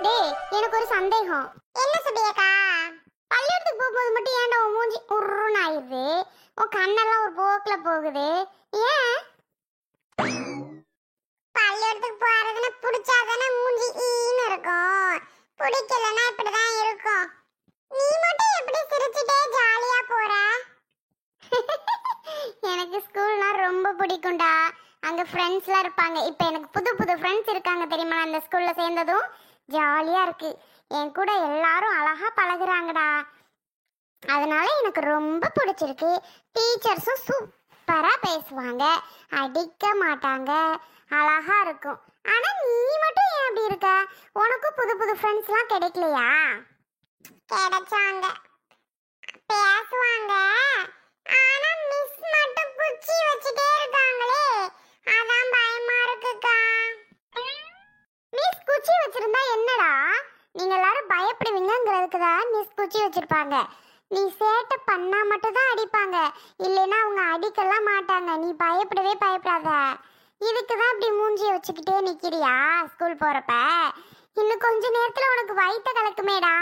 டேய் எனக்கு ஒரு சந்தேகம். என்ன சுபியக்கா? பள்ளிக்கூடத்துக்கு போகும்போது மட்டும் ஏன்டா உன் மூஞ்சி உருன்னு ஆயிடுது? உன் கண்ணெல்லாம் ஒரு போக்குல போகுது. ஏன்? பள்ளிக்கூடத்துக்கு போறதுன்னு பிடிச்சாதானே மூஞ்சி ஈன்னு இருக்கும். பிடிக்கலன்னா இப்படிதான் இருக்கும். நீ மட்டும் எப்படி சிரிச்சுட்டே ஜாலியா போற? எனக்கு ஸ்கூல்னா ரொம்ப பிடிக்கும்டா. அங்க ஃப்ரெண்ட்ஸ்லாம் இருப்பாங்க. இப்போ எனக்கு புது புது ஃப்ரெண்ட்ஸ் இருக்காங்க தெரியுமா? அந்த ஸ்கூல்ல சேர்ந்ததும் ஜாலியா இருக்கு. என் கூட எல்லாரும் அழகா பழகுறாங்கடா. அதனால எனக்கு ரொம்ப பிடிச்சிருக்கு. டீச்சர்ஸும் சூப்பரா பேசுவாங்க, அடிக்க மாட்டாங்க, அழகா இருக்கும். ஆனா நீ மட்டும் ஏன் அப்படி இருக்க? உனக்கும் புது புது ஃப்ரெண்ட்ஸ்லாம் கிடைக்கலையா? கிடைச்சாங்க, பேசுவாங்க. ஆனா மிஸ் மட்டும் குச்சி வச்சிட்டே இருக்காங்களே, அதான் பயமா இருக்குக்கா. மிஸ் குச்சி வச்சிருந்தா என்னடா? நீங்க எல்லாரும் பயப்படுவீங்கங்கிறதுக்கு தான் மிஸ் குச்சி வச்சிருப்பாங்க. நீ சேட்டை பண்ணா மட்டும் தான் அடிப்பாங்க, இல்லைன்னா அவங்க அடிக்கலாம் மாட்டாங்க. நீ பயப்படவே பயப்படாத. இதுக்கு தான் இப்படி மூஞ்சியை வச்சுக்கிட்டே நிக்கிறியா ஸ்கூல் போறப்ப? இன்னும் கொஞ்ச நேரத்துல உனக்கு வயித்த கலக்குமேடா.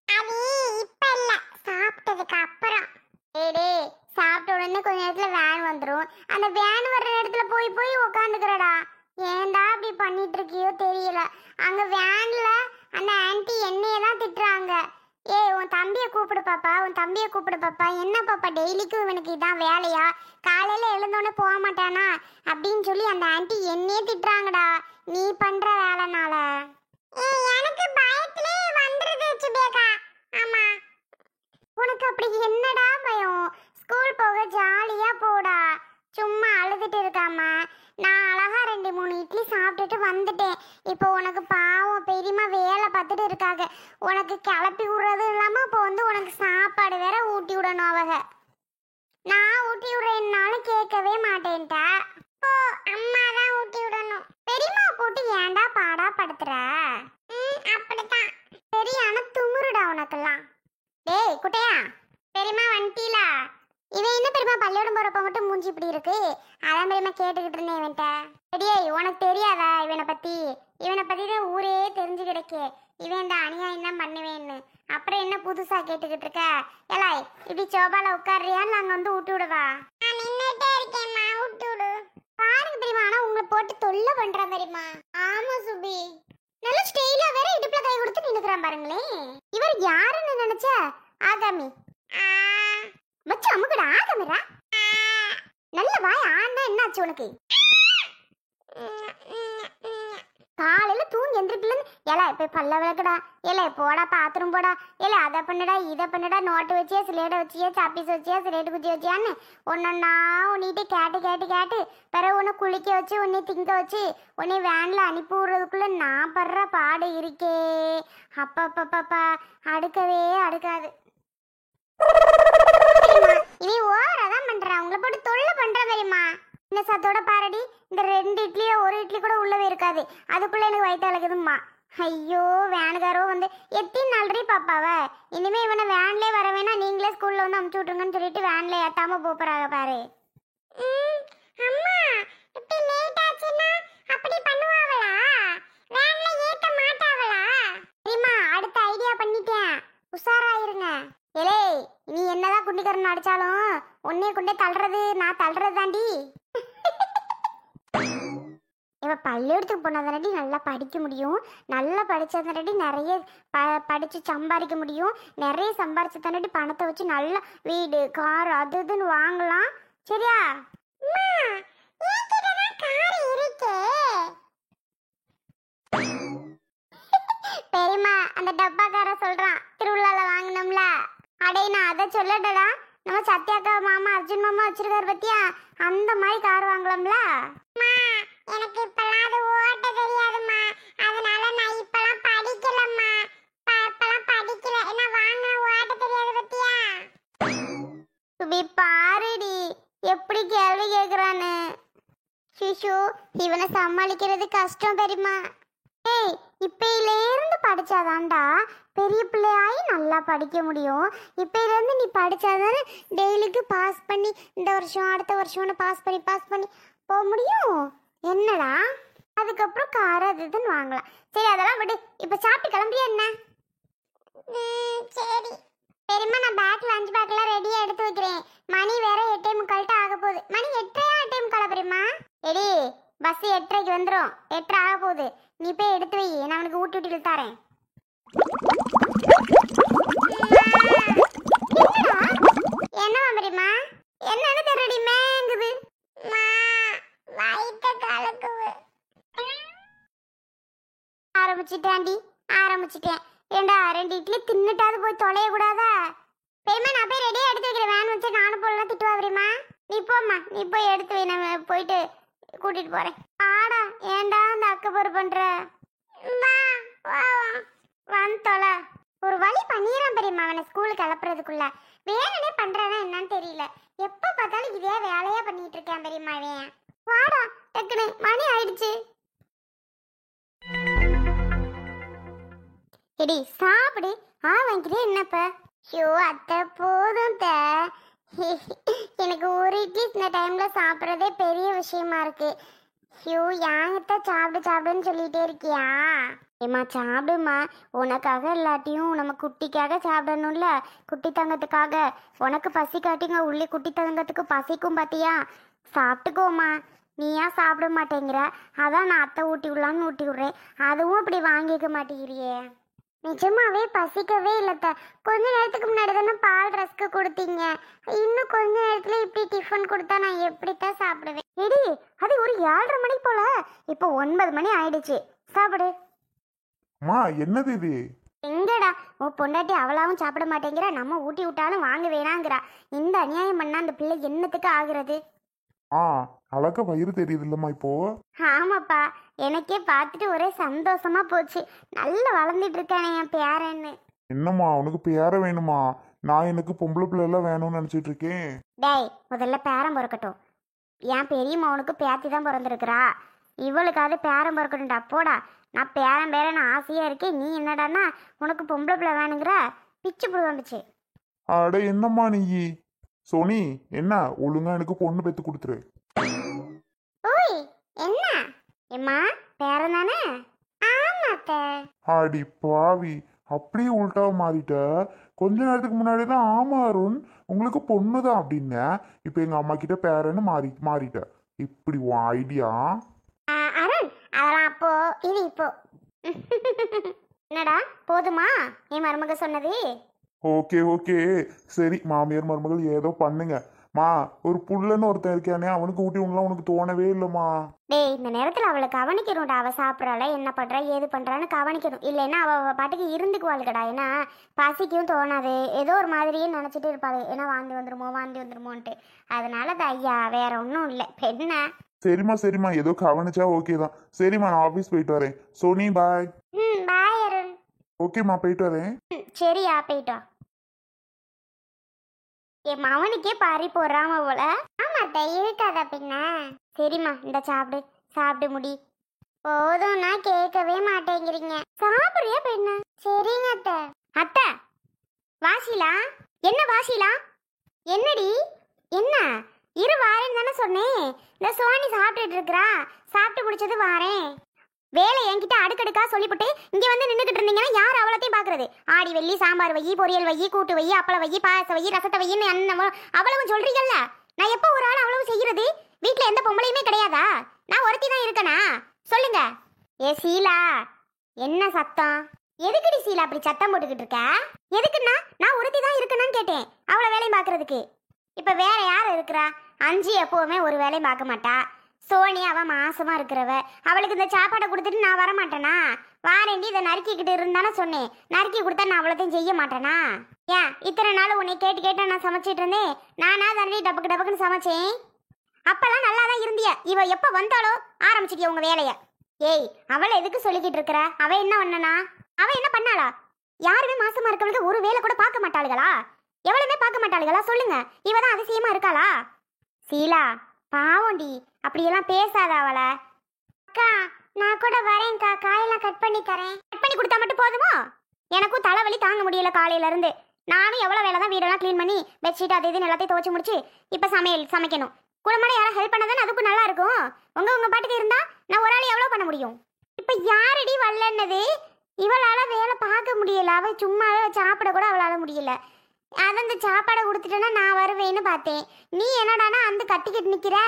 அது இப்ப இல்ல, சாப்பிட்டதுக்கு அப்புறம். ஏடே, சாப்பிட்ட உடனே கொஞ்ச நேரத்துல வேன் வந்துடும். அந்த வேன் வர்ற இடத்துல போய் போய் உக்காந்துக்கிறடா. ஏன்டா அப்படி பண்ணிட்டு இருக்கியோ தெரியல. அங்க வேன்ல அந்த ஆன்ட்டி என்னையே தான் திட்டுறாங்க. ஏய், உன் தம்பியை கூப்பிடு பாப்பா, உன் தம்பியை கூப்பிடு பாப்பா. என்ன பாப்பா டெய்லிக்கும் இவனுக்கு இதான் வேலையா? காலையில எழுந்தோடனே போக மாட்டானா அப்படின்னு சொல்லி அந்த ஆன்ட்டி என்னையே திட்டுறாங்கடா, நீ பண்ற வேலைனால. எனக்கு பயத்திலே வந்துருது சுபேகா. ஆமா, உனக்கு அப்படி என்னடா பயம்? ஸ்கூல் போக ஜாலியா போடா, சும்மா அழுதுட்டு இருக்காம. நான் அழகா 2-3 இட்லி சாப்பிட்டுட்டு வந்துட்டேன். இப்போ உனக்கு பாவம் பெரியமா வேலை பார்த்துட்டு இருக்காங்க. உனக்கு கிளப்பி விடுறது இல்லாம இப்போ உனக்கு சாப்பாடு வேற ஊட்டி விடணும். அவங்க நான் ஊட்டி விடுறேன்னாலும் கேட்கவே மாட்டேன்ட்டா. ஓ, அம்மா தான் ஊட்டி விடணும். பெரியமா போட்டு ஏன்டா பாடா படுத்துற? அப்படித்தான். சரியான துமுறுடா உனக்கெல்லாம். டேய் குட்டையா, பெரியமா வந்துட்டீலா? இவன் என்ன பெரியமா பள்ளியோடம் போறப்ப மட்டும் மூஞ்சி இப்படி இருக்கு? அதான் பெரியமா கேட்டுக்கிட்டு இருந்தேன் இவன்ட்ட. டேய், உனக்கு தெரியாதா இவனை பத்தி? இவனை பத்தி தான் ஊரே தெரிஞ்சு கிடைக்கு. இவன் இந்த அநியாயம் தான் பண்ணுவேன்னு. அப்புறம் என்ன புதுசா கேட்டுக்கிட்டு இருக்க? ஏலாய், இப்படி சோபால உட்காரியான்னு நாங்க வந்து விட்டு விடுவா? நான் நின்னுட்டே இருக்கேன்மா, விட்டு விடு. பாருங்க பெரியமா, ஆனா உங்களை போட்டு தொல்லை பண்ற பெரியமா. ஆமா சுபி, நல்ல ஸ்டைலா வேற இடுப்புல கை கொடுத்து நின்னுக்கிறான் பாருங்களேன். இவர் யாருன்னு நினைச்ச? ஆகாமி. மச்சி அமுக்குடா, ஆகாமிரா. நல்ல வாய் ஆனா என்னாச்சு உனக்கு? காலையில தூங்கி எந்திரிக்கலன்னு ஏலா போய் பல்ல விளக்குடா, ஏல போடா பாத்ரூம் போடா, ஏல அதை பண்ணுடா இதை பண்ணுடா, நோட்டு வச்சியா சிலேட்டை வச்சியா சாப்பீஸ் வச்சியா சிலேட்டு குச்சி வச்சியான்னு ஒன்னொன்னா உன்னிட்டு கேட்டு கேட்டு கேட்டு பிறகு உன்னை குளிக்க வச்சு உன்னை திங்க வச்சு உன்னை வேன்ல அனுப்பி விடுறதுக்குள்ள நான் படுற பாடு இருக்கே. அப்பப்பப்பா அடுக்கவே அடுக்காது. இவன் ஓவரா தான் பண்றான், உங்களை போட்டு தொல்லை பண்ற தெரியுமா? இந்த சத்தோட பாரடி, இந்த 2 இட்லியோ 1 இட்லி கூட உள்ளவே இருக்காது, அதுக்குள்ள எனக்கு வயிற்று அழகுதும்மா. ஐயோ, வேனுக்காரோ வந்து எத்தனை நாள் பாப்பாவ. இனிமே இவனை வேன்லேயே வர வேணா, நீங்களே ஸ்கூல்ல வந்து அமுச்சு விட்டுருங்கன்னு சொல்லிட்டு வேன்ல ஏத்தாம போறாங்க பாரு. அம்மா, இப்படி லேட் ஆச்சுன்னா அப்படி பண்ணுவாங்களா? வேன்ல ஏத்த மாட்டாங்களா? சரிம்மா, அடுத்த ஐடியா பண்ணிட்டேன், உஷாராயிருங்க. ஏலே, நீ என்னதான் குண்டிக்கரன் அடிச்சாலும் உன்னைய கொண்டே தள்ளுறது நான் தள்ளுறது தாண்டி. இவ பள்ளிக்கூடத்துக்கு போனாதானடி நல்லா படிக்க முடியும். நல்லா படிச்சாதானடி நிறைய படிச்சு சம்பாதிக்க முடியும். நிறைய சம்பாரிச்சு தானடி பணத்தை வச்சு நல்ல வீடு கார் அது இதுன்னு வாங்கலாம். சரியா? பெரியம்மா, அந்த டப்பாக்கார சொல்றான் திருவிழால வாங்கினோம்ல. அடே, நான் அதை சொல்லட்டடா. நம்ம சத்யாக்கா மாமா அர்ஜுன் மாமா வச்சிருக்காரு பத்தியா, அந்த மாதிரி கார் வாங்கலாம்ல. எனக்கு இப்பலாம் அது ஓட்ட தெரியாதுமா, அதனால நான் இப்பலாம் படிக்கலம்மா. இப்பலாம் படிக்கல, என்ன வாங்கின ஓட்ட தெரியாது பத்தியா. சுபி பாருடி எப்படி கேள்வி கேக்குறானு. சிஷு, இவனை சமாளிக்கிறது கஷ்டம் பெரியமா. ஏய், இப்பையிலேருந்து படிச்சாதான்டா பெரிய பிள்ளையாயி நல்லா படிக்க முடியும். இப்பையிலேருந்து நீ படிச்சாதானே டெய்லிக்கு பாஸ் பண்ணி இந்த வருஷம் அடுத்த வருஷம்னு பாஸ் பண்ணி போக முடியும். என்னடா அதுக்கப்புறம் காரம் அது இதுன்னு வாங்கலாம். சரி அதெல்லாம் விடு, இப்போ சாப்பிட்டு கிளம்பியா என்ன? சரி பெரியம்மா, நான் பேக் லஞ்ச் பேக்லாம் ரெடியாக எடுத்து வைக்கிறேன். மணி வேற 8:45 ஆக போகுது. மணி 8:45 பெரியம்மா. எடி பஸ் 8:30 வந்துடும், 8:30 ஆக போகுது. நீ போய் எடுத்து வை, நான் அவனுக்கு ஊட்டி விட்டு தரேன். என்னவா பெரியம்மா? என்னன்னு தெரியடி மேங்குது. ஆரம்பிச்சிட்டேன்டி, ஆரம்பிச்சிட்டேன். ஏண்டா 2 இட்லி தின்னுட்டாவது போய் தொலைய கூடாதா? பெரியம்மா நான் போய் ரெடியாக எடுத்து வைக்கிறேன். வேன் வச்சு நானும் போடலாம் திட்டுவா பெரியம்மா. நீ போம்மா, நீ போய் எடுத்து வை, நான் போயிட்டு கூட்டிட்டு போறேன். ஆடா ஏண்டா அந்த அக்கப்புற பண்ற? வந்து தொலை. ஒரு வழி பண்ணிடுறான் பெரியம்மா அவனை ஸ்கூலுக்கு கிளப்புறதுக்குள்ள. வேணுனே பண்றானா என்னன்னு தெரியல. எப்ப பார்த்தாலும் இதே வேலையா பண்ணிட்டு இருக்கேன் பெரியம்மா இவன். வாடா டக்குனு, மணி ஆயிடுச்சு. எடி சாப்பிடு. வாங்கிட்டே என்னப்ப? ஐயோ அத்தை போதும் த. எனக்கு ஒரு இட்லி இந்த டைம்ல சாப்பிட்றதே பெரிய விஷயமா இருக்கு. ஐயோ ஏங்கத்த சாப்பிடுன்னு சொல்லிட்டே இருக்கியா? ஏம்மா சாப்பிடுமா, உனக்காக எல்லாத்தையும் நம்ம குட்டிக்காக சாப்பிடணும்ல, குட்டி தங்கத்துக்காக. உனக்கு பசி காட்டிங்க உள்ளே, குட்டி தங்கத்துக்கு பசிக்கும் பார்த்தியா? சாப்பிட்டுக்கோமா. நீயா சாப்பிட மாட்டேங்கிற, அதான் நான் அத்தை ஊட்டி விடலான்னு ஊட்டி விட்றேன். அதுவும் அப்படி வாங்கிக்க மாட்டேங்கிறியே. நிஜமாவே பசிக்கவே இல்லத்த. கொஞ்ச நேரத்துக்கு முன்னாடி தானே பால் ரஸ்க்கு கொடுத்தீங்க. இன்னும் கொஞ்ச நேரத்துல இப்படி டிஃபன் கொடுத்தா நான் எப்படித்தான் சாப்பிடுவேன்? எடி அது ஒரு 7:30 மணி போல, இப்போ 9 மணி ஆயிடுச்சு. சாப்பிடு. அம்மா என்னது இது? எங்கடா உன் பொண்டாட்டி அவளாவும் சாப்பிட மாட்டேங்கிற, நம்ம ஊட்டி விட்டாலும் வாங்க வேணாங்கிறா. இந்த அநியாயம் பண்ணா அந்த பிள்ளை என்னத்துக்கு ஆகுறது? அழகா வயிறு தெரியுது இல்லம்மா இப்போ? ஆமாப்பா, எனக்கே பார்த்துட்டு ஒரே சந்தோஷமா போச்சு. நல்லா வளர்ந்துட்டு இருக்கானே என் பேரன்னு. என்னம்மா உனக்கு பேர வேணுமா? நான் எனக்கு பொம்பளை பிள்ளை எல்லாம் வேணும்னு நினைச்சிட்டு இருக்கேன். டேய் முதல்ல பேரம் பிறக்கட்டும். என் பெரியம்மா உனக்கு பேத்தி தான் பிறந்திருக்கிறா, இவளுக்காவது பேரம் பிறக்கட்டும்டா. போடா, நான் பேரன் ஆசையா இருக்கேன். நீ என்னடான்னா உனக்கு பொம்பளை பிள்ளை வேணுங்கிற? பிச்சு புடுவாம்பிச்சு. அட என்னம்மா நீ? சோனி என்ன ஒழுங்கா எனக்கு பொண்ணு பெத்து கொடுத்துரு. ஓய் என்ன எம்மா பேரன் தானே? ஆமாத்த. அடி பாவி, அப்படியே உள்டாவ மாறிட்ட. கொஞ்ச நேரத்துக்கு முன்னாடி தான் ஆமா அருண் உங்களுக்கு பொண்ணு தான் அப்படின்ன, இப்போ எங்க அம்மா கிட்ட பேரன்னு மாறிட்ட. இப்படி உன் ஐடியா? அருண் அதெல்லாம் அப்போ, இது இப்போ. என்னடா போதுமா என் மருமக சொன்னது? ஓகே ஓகே சரி, மாமியார் மருமகள் ஏதோ பண்ணுங்க. மா ஒரு புள்ளன்னு ஒருத்தன் இருக்கானே, அவனுக்கு ஊட்டி விடலாம் உனக்கு தோணவே இல்லைம்மா. டேய் இந்த நேரத்தில் அவளை கவனிக்கணும்டா. அவள் சாப்பிட்றாள என்ன பண்ணுறா ஏது பண்ணுறான்னு கவனிக்கணும். இல்லைன்னா அவள் பாட்டுக்கு இருந்துக்குவாளுக்கடா. ஏன்னா பசிக்கும் தோணாது, ஏதோ ஒரு மாதிரியே நினச்சிட்டு இருப்பாள். ஏன்னா வாந்தி வந்துருமோன்ட்டு. அதனால ஐயா வேற ஒன்றும் இல்லை பெண்ண. சரிம்மா ஏதோ கவனிச்சா ஓகே தான். சரிம்மா நான் ஆஃபீஸ் போயிட்டு வரேன். சோனி பாய். பாய் அருண். ஓகேம்மா போயிட்டு வரேன். சரியா போயிட்டா. என் மவனுக்கே பாரி போடுறாம போல. ஆமாத்த இருக்காதா பின்ன. சரிம்மா இந்த சாப்பிடு முடி. போதும்னா கேட்கவே மாட்டேங்கிறீங்க. சாப்பிடுறியா பெண்ண? சரிங்க அத்தை. அத்தை வாசிலா, என்ன வாசிலா? என்னடி என்ன? இரு வாரேன்னு தானே சொன்னேன். இந்த சோனி சாப்பிட்டுட்டு இருக்கிறா, சாப்பிட்டு முடிச்சது வாரேன். வேலை என்கிட்ட அடுக்கடுக்கா சொல்லிவிட்டு இங்கே வந்து நின்றுக்கிட்டு இருந்தீங்கன்னா யார் அவ்வளோத்தையும் பார்க்குறது? ஆடி வெள்ளி சாம்பார் வை, பொரியல் வை, கூட்டு வை, அப்பளம் வை, பாயசம் வை, ரசத்தை வையின்னு அவ்வளவு சொல்றீங்கல்ல. நான் எப்போ ஒரு ஆள் அவ்வளவு செய்யறது? வீட்டில் எந்த பொம்பளையுமே கிடையாதா? நான் ஒருத்தி தான் இருக்கனா? சொல்லுங்க. ஏ சீலா என்ன சத்தம்? எதுக்குடி சீலா அப்படி சத்தம் போட்டுக்கிட்டு இருக்க? எதுக்குன்னா நான் ஒருத்தி தான் இருக்கணும்னு கேட்டேன், அவ்வளோ வேலையும் பார்க்கறதுக்கு. இப்போ வேற யார் இருக்கிறா? அஞ்சு எப்பவுமே ஒரு வேலையும் பார்க்க மாட்டா. சோனி அவன் மாசமா இருக்கிறவ, அவளுக்கு இந்த சாப்பாடை கொடுத்துட்டு நான் வரமாட்டேனா? வாரேண்டி இதை நறுக்கிக்கிட்டு இருந்தானே சொன்னேன். நறுக்கி கொடுத்தா நான் அவ்வளோத்தையும் செய்ய மாட்டேனா? ஏன் இத்தனை நாள் உன்னை கேட்டு நான் சமைச்சிட்டு இருந்தேன். நானா தானே டபக்குன்னு சமைச்சேன். அப்பெல்லாம் நல்லா தான் இருந்திய. இவ எப்போ வந்தாலோ ஆரம்பிச்சிட்டிய உங்க வேலைய. ஏய் அவளை எதுக்கு சொல்லிக்கிட்டு இருக்கிற? அவ என்ன பண்ணனா? அவ என்ன பண்ணாளா? யாருமே மாசமா இருக்கவளுக்கு ஒரு வேலை கூட பார்க்க மாட்டாளுகளா? எவ்வளவுமே பார்க்க மாட்டாளுகளா? சொல்லுங்க. இவ தான் அதிசயமா இருக்காளா? சீலா பாவண்டி, அப்படியெல்லாம் பேசாத அவளை. அக்கா நான் கூட வரேன்க்கா, காயெல்லாம் கட் பண்ணி தரேன். கட் பண்ணி கொடுத்தா மட்டும் போதுமோ? எனக்கும் தலைவலி தாங்க முடியல காலையில இருந்து. நானும் எவ்வளோ வேலை தான் வீடெல்லாம் க்ளீன் பண்ணி பெட்ஷீட் அது இதுன்னு எல்லாத்தையும் துவச்சி முடிச்சு இப்போ சமைக்கணும். குடும்பம் யாரும் ஹெல்ப் பண்ணதானே அதுக்கும் நல்லா இருக்கும். உங்க பாட்டுக்கு இருந்தா நான் ஒரு ஆள் எவ்வளவு பண்ண முடியும்? இப்ப யாரடி வரலன்னது? இவளால வேலை பார்க்க முடியல, அவ சும்மாவே சாப்பிட கூட அவளால முடியல. அதான் அந்த சாப்பாடை கொடுத்துட்டேன்னா நான் வருவேன்னு பார்த்தேன். நீ என்னடானா அந்த கட்டிக்கிட்டு நிக்கிற.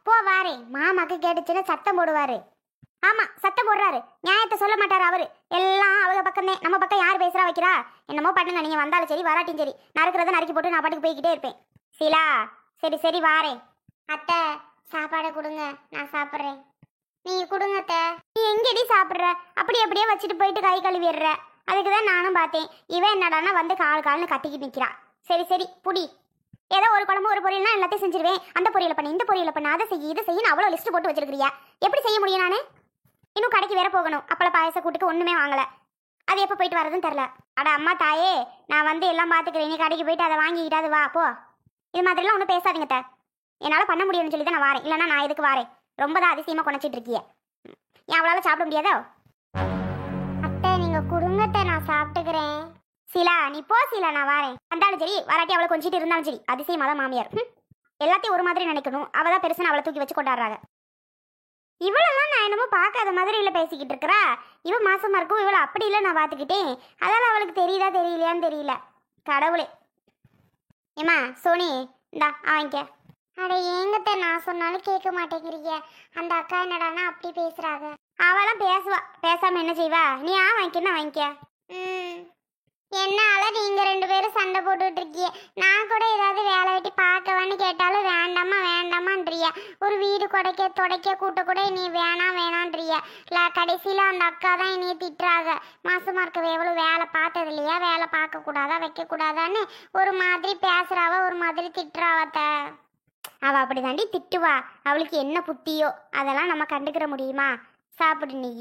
போ வாரே, மாமாக்கு கேட்டுச்சுன்னா சத்தம் போடுவாரு. ஆமா சத்தம் போடுறாரு, நியாயத்தை சொல்ல மாட்டாரு அவரு. எல்லாம் அவங்க பக்கமே, நம்ம பக்கம் யார் பேசுறா வைக்கிறா? என்னமோ பண்ணுங்க, நீங்க வந்தாலும் சரி வராட்டியும் சரி, நறுக்கிறத நறுக்கி போட்டு நான் பாட்டுக்கு போய்கிட்டே இருப்பேன். சீலா சரி சரி வாரே. அத்தை சாப்பாடை கொடுங்க, நான் சாப்பிட்றேன். நீங்க கொடுங்க அத்தை. நீ எங்கடி சாப்பிட்ற? அப்படியே வச்சுட்டு போயிட்டு கை கழுவிடுற. அதுக்கு தான் நானும் பார்த்தேன். இவன் என்னடானா வந்து கால்னு கட்டிக்கிட்டு நிற்கிறா. சரி சரி புடி. ஏதோ ஒரு குழம்பு ஒரு பொரியல்னா எல்லாத்தையும் செஞ்சிருவேன். அந்த பொரியலை பண்ணு, இந்த பொரியலை பண்ணு, அதை செய்ய இதை செய்ய அவ்வளோ லிஸ்ட் போட்டு வச்சிருக்கிறியா? எப்படி செய்ய முடியும்? நான் இன்னும் கடைக்கு வேற போகணும். அப்பள பாயச கூட்டுக்கு ஒன்றுமே வாங்கலை. அது எப்போ போயிட்டு வரதுன்னு தெரில. அட அம்மா தாயே, நான் வந்து எல்லாம் பார்த்துக்கிறேன். நீ கடைக்கு போயிட்டு அதை வாங்கிக்கிட்டாது வா போ. இது மாதிரிலாம் ஒன்றும் பேசாதீங்க த. என்னால் பண்ண முடியும்னு சொல்லி தான் நான் வாரேன். இல்லைன்னா நான் எதுக்கு வாரேன்? ரொம்ப தான் அதிசயமாக குறைச்சிட்டு இருக்கிய. ஏன் அவளால் சாப்பிட முடியாதோ? அத்தை நீங்கள் கொடுங்கத்தை, நான் சாப்பிட்டுக்கிறேன். சீலா நீ போ சீலா, நான் வாரேன். வந்தாலும் சரி வராட்டி அவளை கொஞ்சிட்டு இருந்தாலும் சரி, அதிசயமாக தான் மாமியார். எல்லாத்தையும் ஒரு மாதிரி நினைக்கணும். அவள் தான் பெருசுன்னு அவளை தூக்கி வச்சு கொண்டாடுறாங்க. இவளெல்லாம் நான் என்னமோ பார்க்காத மாதிரி இல்லை பேசிக்கிட்டு இருக்கிறா. இவன் மாசமா இருக்கும், இவளை அப்படி இல்லை நான் பார்த்துக்கிட்டேன். அதால் அவளுக்கு தெரியுதா தெரியலையான்னு தெரியல. கடவுளே. ஏம்மா சோனி இந்தா வாங்கிக்க. அட ஏங்கத்த நான் சொன்னாலும் கேட்க மாட்டேங்கிறீங்க. அந்த அக்கா என்னடானா அப்படி பேசுறாங்க. அவளாம் பேசுவா, பேசாம என்ன செய்வா? நீ வாங்கிக்கன்னா வாங்கிக்க. என்னால நீங்க ரெண்டு பேரும் சண்டை போட்டுட்டு இருக்கீங்க. நான் கூட ஏதாவது வேலை வெட்டி பார்க்கவான்னு கேட்டாலும் வேண்டாமா வேண்டாமான்றிய. ஒரு வீடு துடைக்க கூட்ட கூட நீ வேணான்றிய. கடைசியில அந்த அக்கா தான் என்னைய திட்டுறாங்க. மாசமா இருக்க எவ்வளவு வேலை பார்த்தது இல்லையா, வேலை பார்க்க கூடாதா வைக்க கூடாதான்னு ஒரு மாதிரி பேசுறாவ, ஒரு மாதிரி திட்டுறாவத்த. அவ அப்படி தாண்டி திட்டுவா. அவளுக்கு என்ன புத்தியோ அதெல்லாம் நம்ம கண்டுக்கிற முடியுமா? சாப்பிடு நீ.